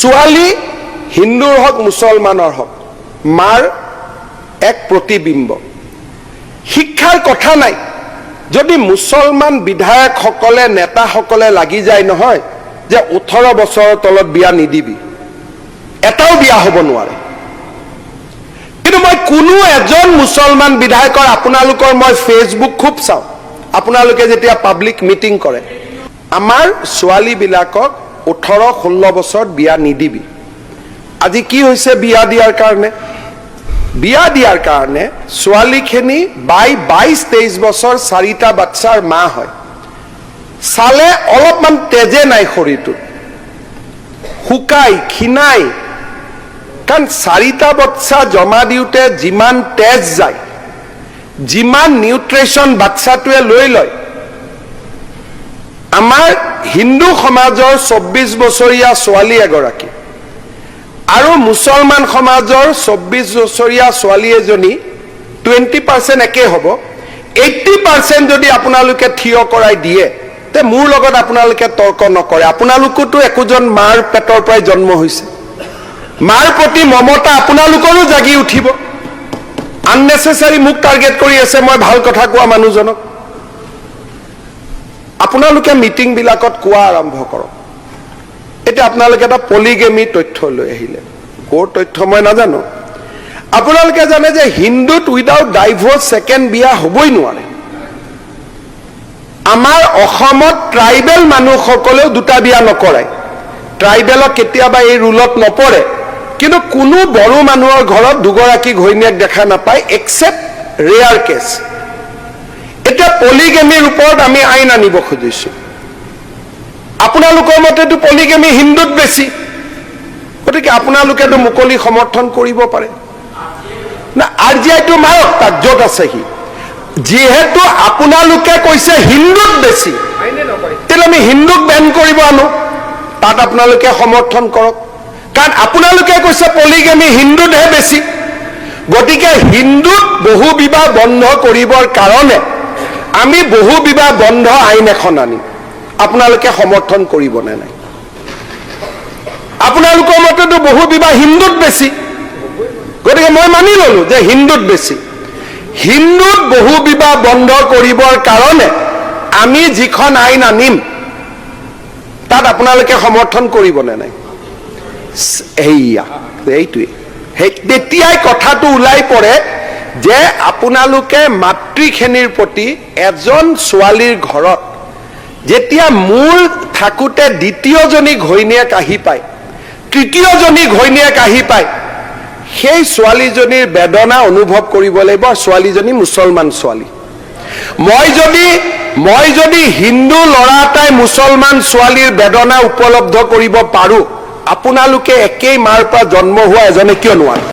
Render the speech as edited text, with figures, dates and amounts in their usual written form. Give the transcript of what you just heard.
ছোৱালী হিন্দুৰ হওক মুছলমানৰ হওক মাৰ এক প্ৰতিবিম্ব শিক্ষাৰ কথা নাই যদি মুছলমান বিধায়কসকলে নেতাসকলে লাগি যায় নহয় যে 18 বছৰৰ তলত বিয়া নিদিবি এটাও বিয়া হ'ব নোৱাৰে কিন্তু মই কোনো এজন মুছলমান বিধায়কৰ আপোনালোকৰ মই ফেসবুক খুব চাওঁ আপোনালোকে যেতিয়া পাব্লিক মিটিং কৰে আমাৰ ছোৱালী বিলাকক 18-16 বছৰত বিয়া নিদিবি আজি কি হৈছে বিয়া দিয়াৰ কাৰণে ছোৱালীখিনি 22-23 বছৰ 4টা বাচ্চাৰ মা হয় সালে অলপমান তেজে নাই শৰীৰটো হুকাই খিনাই কাৰণ 4টা বাচ্চা জমা দিওতে যিমান তেজ যায় যিমান নিউট্ৰিশন বাচ্চাটোৱে লৈ লয় আমাৰ হিন্দু সমাজৰ 24 বছৰীয়া ছোৱালী এগৰাকী আৰু মুছলমান সমাজৰ 24 বছৰীয়া ছোৱালী এজনী 20% একে হ'ব 80% যদি আপোনালোকে থিয় কৰাই দিয়ে তে মোৰ লগত আপোনালোকে তৰ্ক নকৰে আপোনালোকতো একোজন মাৰ পেটৰ পৰাই জন্ম হৈছে মাৰ প্ৰতি মমতা আপোনালোকৰো জাগি উঠিব আননেসেসাৰি মুক টাৰ্গেট কৰি আছে মই ভাল কথা কোৱা মানুহজনক আপোনালোকে মিটিং বিলাকত কোৱা আৰম্ভ কৰক এটা আপোনালোকে এটা পলিগেমি তথ্য লৈ আহিলে কোৰ তথ্য মই নাজানো আপোনালোকে জানে যে হিন্দুত উইদাউট ডাইভোৰ্স সেকেন্ড বিয়া হ'বই নোৱাৰে আমাৰ অসমত ট্ৰাইবেল মানুহসকলেও দুটা বিয়া নকৰে ট্ৰাইবেলক কেতিয়াবা এই ৰুলত নপৰে কিন্তু কোনো বড়ো মানুহৰ ঘৰত দুগৰাকী ঘৈণীয়েক দেখা নাপায় এক্সেপ্ট ৰেয়াৰ কেছ এটা পলিগেমিৰ ওপৰত আমি আইন আনিব খুজিছো আপোনালোকৰ মতেতো পলিগেমি হিন্দুত বেছি গতিকে আপোনালোকেতো মুকলি সমৰ্থন কৰিব পাৰে না আৰজিআইটো মাৰক তাক য'ত আছে সি যেহেতু আপোনালোকে কৈছে হিন্দুত বেছি তেলে আমি হিন্দুক বেন কৰিব আনো তাত আপোনালোকে সমৰ্থন কৰক কাৰণ আপোনালোকে কৈছে পলিগেমি হিন্দুতহে বেছি গতিকে হিন্দুত বহু বিবাহ বন্ধ কৰিবৰ কাৰণে আমি বহু বিবাহ বন্ধ আইন এখন আনিম আপোনালোকে সমৰ্থন কৰিব নে নাই আপোনালোকৰ মতেতো বহু বিবাহ হিন্দুত বেছি গতিকে মই মানি ললো যে হিন্দুত বেছি হিন্দুত বহু বিবাহ বন্ধ কৰিবৰ কাৰণে আমি যিখন আইন আনিম তাত আপোনালোকে সমৰ্থন কৰিব নে নাই এইটোৱে তেতিয়াই কথাটো ওলাই পৰে যে আপোনালোকে মাতৃখেনিৰ প্ৰতি এজন ছোৱালীৰ ঘৰত যেতিয়া মূল থাকুতে দ্বিতীয়জনী ঘৈণীয়েক আহি পায় তৃতীয়জনী ঘৈণীয়েক আহি পায় সেই ছোৱালীজনীৰ বেদনা অনুভৱ কৰিব লাগিব ছোৱালীজনী মুছলমান ছোৱালী মই যদি হিন্দু ল'ৰা এটাই মুছলমান ছোৱালীৰ বেদনা উপলব্ধ কৰিব পাৰো আপোনালোকে একেই মাৰ পৰা জন্ম হোৱা এজনে কিয় নোৱাৰে